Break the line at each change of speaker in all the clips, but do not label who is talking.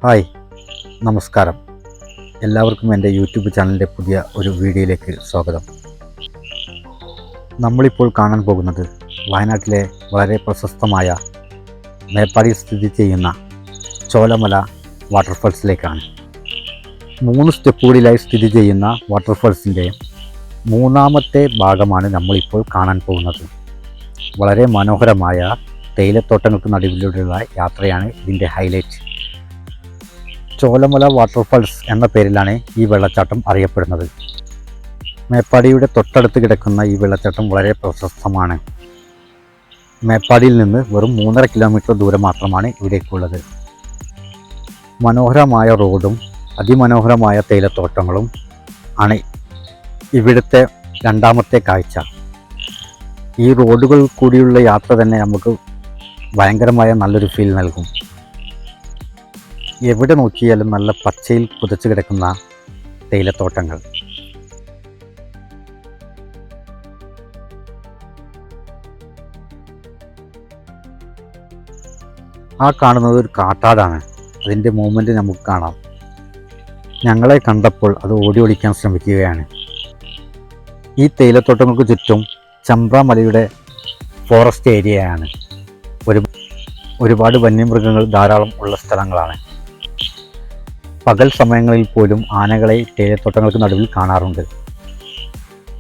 Hi, നമസ്കാരം. എല്ലാവർക്കും എൻ്റെ യൂട്യൂബ് ചാനലിൻ്റെ പുതിയ ഒരു വീഡിയോയിലേക്ക് സ്വാഗതം. നമ്മളിപ്പോൾ കാണാൻ പോകുന്നത് വയനാട്ടിലെ വളരെ പ്രശസ്തമായ മേപ്പാടിയിൽ സ്ഥിതി ചെയ്യുന്ന ചോലമല വാട്ടർഫാൾസിലേക്കാണ്. 3 സ്റ്റെപ്പുകളിലായി സ്ഥിതി ചെയ്യുന്ന വാട്ടർഫാൾസിൻ്റെ മൂന്നാമത്തെ ഭാഗമാണ് നമ്മളിപ്പോൾ കാണാൻ പോകുന്നത്. വളരെ മനോഹരമായ തേയിലത്തോട്ടങ്ങൾക്ക് നടുവിലൂടെയുള്ള യാത്രയാണ് ഇതിൻ്റെ ഹൈലൈറ്റ്. ചോലമല വാട്ടർഫാൾസ് എന്ന പേരിലാണ് ഈ വെള്ളച്ചാട്ടം അറിയപ്പെടുന്നത്. മേപ്പാടിയുടെ തൊട്ടടുത്ത് കിടക്കുന്ന ഈ വെള്ളച്ചാട്ടം വളരെ പ്രശസ്തമാണ്. മേപ്പാടിയിൽ നിന്ന് വെറും 3.5 കിലോമീറ്റർ ദൂരം മാത്രമാണ് ഇവിടേക്കുള്ളത്. മനോഹരമായ റോഡും അതിമനോഹരമായ തേയിലത്തോട്ടങ്ങളും ആണ് ഇവിടുത്തെ രണ്ടാമത്തെ കാഴ്ച. ഈ റോഡുകൾ കൂടിയുള്ള യാത്ര തന്നെ നമുക്ക് ഭയങ്കരമായ നല്ലൊരു ഫീൽ നൽകും. എവിടെ നോക്കിയാലും നല്ല പച്ചയിൽ പുതച്ചു കിടക്കുന്ന തേയിലത്തോട്ടങ്ങൾ. ആ കാണുന്നത് ഒരു കാട്ടാടാണ്. അതിൻ്റെ മൂവ്മെൻറ്റ് നമുക്ക് കാണാം. ഞങ്ങളെ കണ്ടപ്പോൾ അത് ഓടി ഒളിക്കാൻ ശ്രമിക്കുകയാണ്. ഈ തേയിലത്തോട്ടങ്ങൾക്ക് ചുറ്റും ചമ്പ്ര മലയുടെ ഫോറസ്റ്റ് ഏരിയയാണ്. ഒരുപാട് വന്യമൃഗങ്ങൾ ധാരാളം ഉള്ള സ്ഥലങ്ങളാണ്. പകൽ സമയങ്ങളിൽ പോലും ആനകളെ തേയിലത്തോട്ടങ്ങൾക്ക് നടുവിൽ കാണാറുണ്ട്.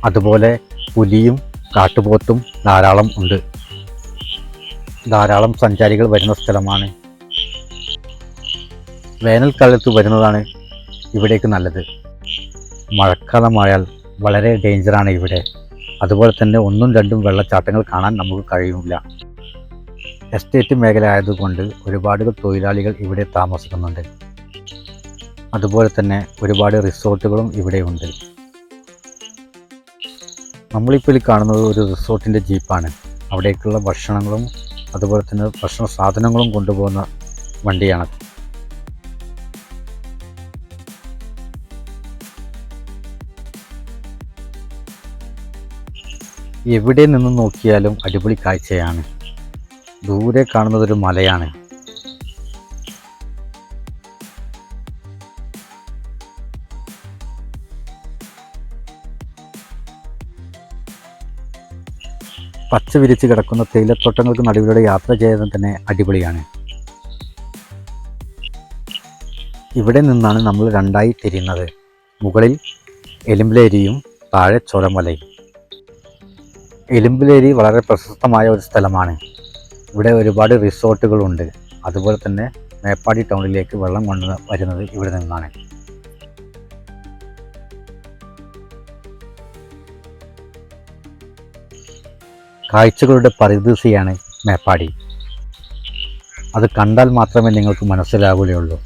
അതുപോലെ പുലിയും കാട്ടുപോത്തും ധാരാളം ഉണ്ട്. ധാരാളം സഞ്ചാരികൾ വരുന്ന സ്ഥലമാണ്. വേനൽക്കാലത്ത് വരുന്നതാണ് ഇവിടേക്ക് നല്ലത്. മഴക്കാലമായാൽ വളരെ ഡേഞ്ചറാണ് ഇവിടെ. അതുപോലെ തന്നെ 1ഉം 2ഉം വെള്ളച്ചാട്ടങ്ങൾ കാണാൻ നമുക്ക് കഴിയില്ല. എസ്റ്റേറ്റ് മേഖല ആയതുകൊണ്ട് ഒരുപാട് തൊഴിലാളികൾ ഇവിടെ താമസിക്കുന്നുണ്ട്. അതുപോലെ തന്നെ ഒരുപാട് റിസോർട്ടുകളും ഇവിടെയുണ്ട്. നമ്മളിപ്പോൾ കാണുന്നത് ഒരു റിസോർട്ടിൻ്റെ ജീപ്പാണ്. അവിടേക്കുള്ള ഭക്ഷണങ്ങളും അതുപോലെ തന്നെ ഭക്ഷണ സാധനങ്ങളും കൊണ്ടുപോകുന്ന വണ്ടിയാണ്. എവിടെ നിന്ന് നോക്കിയാലും അടിപൊളി കാഴ്ചയാണ്. ദൂരെ കാണുന്നതൊരു മലയാണ്. പച്ച വിരിച്ച് കിടക്കുന്ന തേയിലത്തോട്ടങ്ങൾക്ക് നടുവിലൂടെ യാത്ര ചെയ്യുന്നത് തന്നെ അടിപൊളിയാണ്. ഇവിടെ നിന്നാണ് നമ്മൾ രണ്ടായി തിരിയുന്നത്. മുകളിൽ എലുമ്പിലേരിയും താഴെ ചോലമലയും. എലുമ്പിലേരി വളരെ പ്രശസ്തമായ ഒരു സ്ഥലമാണ്. ഇവിടെ ഒരുപാട് റിസോർട്ടുകളുണ്ട്. അതുപോലെ തന്നെ മേപ്പാടി ടൗണിലേക്ക് വെള്ളം കൊണ്ട് വരുന്നത് ഇവിടെ നിന്നാണ്. കാഴ്ചകളുടെ പരിധീസിയാണ് മേപ്പാടി. അത് കണ്ടാൽ മാത്രമേ നിങ്ങൾക്ക് മനസ്സിലാവുകയുള്ളൂ.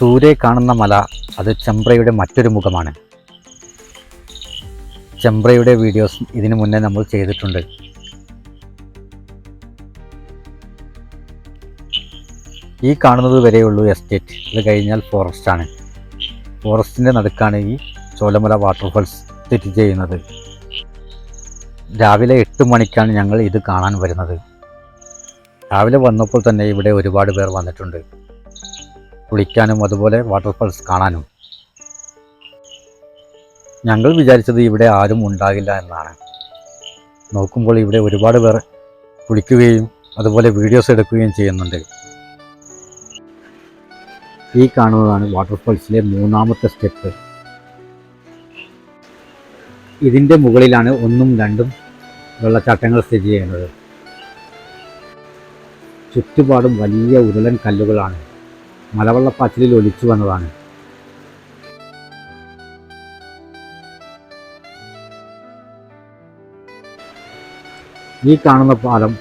ദൂരെ കാണുന്ന മല അത് ചെമ്പ്രയുടെ മറ്റൊരു മുഖമാണ്. ചെമ്പ്രയുടെ വീഡിയോസ് ഇതിനു മുന്നേ നമ്മൾ ചെയ്തിട്ടുണ്ട്. ഈ കാണുന്നത് വരെയുള്ളൂ എസ്റ്റേറ്റ്. ഇത് കഴിഞ്ഞാൽ ഫോറസ്റ്റാണ്. ഫോറസ്റ്റിൻ്റെ നടുക്കാണ് ഈ ചോലമല വാട്ടർഫാൾസ് സ്ഥിതി ചെയ്യുന്നത്. രാവിലെ 8 മണിക്കാണ് ഞങ്ങൾ ഇത് കാണാൻ വരുന്നത്. രാവിലെ വന്നപ്പോൾ തന്നെ ഇവിടെ ഒരുപാട് പേർ വന്നിട്ടുണ്ട്, കുളിക്കാനും അതുപോലെ വാട്ടർഫാൾസ് കാണാനും. ഞങ്ങൾ വിചാരിച്ചത് ഇവിടെ ആരും ഉണ്ടാകില്ല എന്നാണ്. നോക്കുമ്പോൾ ഇവിടെ ഒരുപാട് പേർ കുളിക്കുകയും അതുപോലെ വീഡിയോസ് എടുക്കുകയും ചെയ്യുന്നുണ്ട്. ഈ കാണുന്നതാണ് വാട്ടർഫാൾസിലെ 3ാമത്തെ സ്റ്റെപ്പ്. ഇതിൻ്റെ മുകളിലാണ് 1ഉം 2ഉം വെള്ളച്ചാട്ടങ്ങൾ സ്ഥിതി ചെയ്യുന്നത്. ചുറ്റുപാടും വലിയ ഉരുളൻ കല്ലുകളാണ്. മലവെള്ളപ്പാച്ചിലിൽ ഒലിച്ചു വന്നതാണ്. ഈ കാണുന്ന പാലം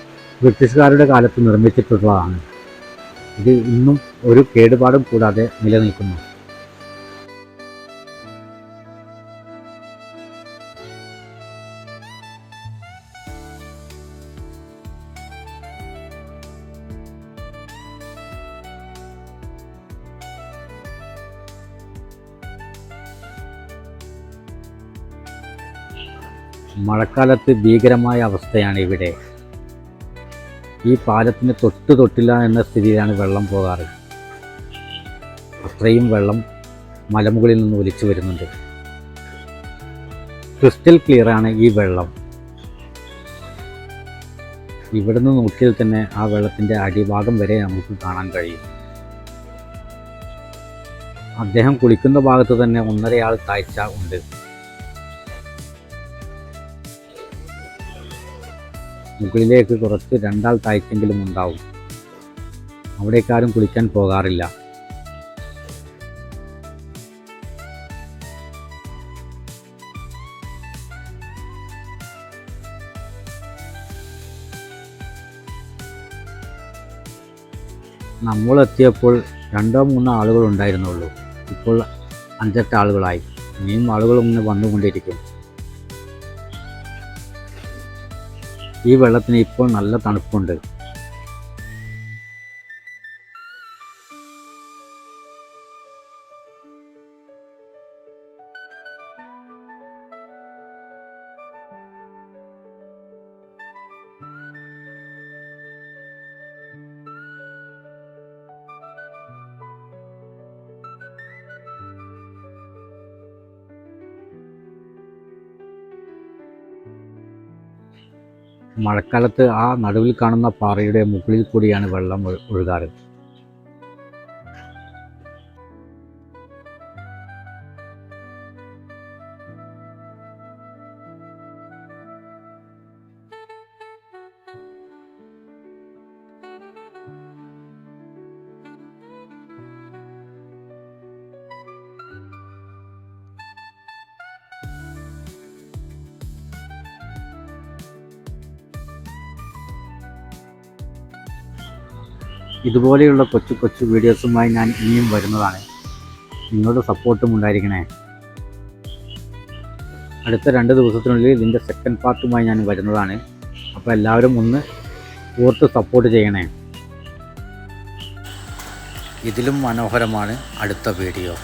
ബ്രിട്ടീഷുകാരുടെ കാലത്ത് നിർമ്മിച്ചിട്ടുള്ളതാണ്. ഇത് ഇന്നും ഒരു കേടുപാടും കൂടാതെ നിലനിൽക്കുന്നു. മഴക്കാലത്ത് ഭീകരമായ അവസ്ഥയാണ് ഇവിടെ. ഈ പാലത്തിന് തൊട്ടില്ല എന്ന സ്ഥിതിയിലാണ് വെള്ളം പോകാറ്. അത്രയും വെള്ളം മലമുകളിൽ നിന്ന് ഒലിച്ചു വരുന്നുണ്ട്. ക്രിസ്റ്റൽ ക്ലിയറാണ് ഈ വെള്ളം. ഇവിടുന്ന് നോക്കിയാൽ തന്നെ ആ വെള്ളത്തിൻ്റെ അടിഭാഗം വരെ നമുക്ക് കാണാൻ കഴിയും. അദ്ദേഹം കുളിക്കുന്ന ഭാഗത്ത് തന്നെ 1.5 ആൾ താഴ്ച ഉണ്ട്. മുകളിലേക്ക് കുറച്ച് 2 ആൾ താഴ്ചെങ്കിലും ഉണ്ടാവും. അവിടേക്കാരും കുളിക്കാൻ പോകാറില്ല. നമ്മളെത്തിയപ്പോൾ 2-3 ആളുകൾ ഉണ്ടായിരുന്നുള്ളൂ. ഇപ്പോൾ 5-8 ആളുകളായി. ഇനിയും ആളുകൾ ഇങ്ങനെ വന്നുകൊണ്ടിരിക്കും. ഈ വെള്ളത്തിന് ഇപ്പോൾ നല്ല തണുപ്പുണ്ട്. മഴക്കാലത്ത് ആ നടുവിൽ കാണുന്ന പാറയുടെ മുകളിൽ കൂടിയാണ് വെള്ളം ഒഴുകാറ്. ഇതുപോലെയുള്ള കൊച്ചു വീഡിയോസുമായി ഞാൻ ഇനിയും വരുന്നതാണ്. നിങ്ങളുടെ സപ്പോർട്ടും ഉണ്ടായിരിക്കണേ. അടുത്ത 2 ദിവസത്തിനുള്ളിൽ ഇതിൻ്റെ സെക്കൻഡ് പാർട്ടുമായി ഞാൻ വരുന്നതാണ്. അപ്പോൾ എല്ലാവരും ഒന്ന് ഓർത്ത് സപ്പോർട്ട് ചെയ്യണേ. ഇതിലും മനോഹരമാണ് അടുത്ത വീഡിയോ.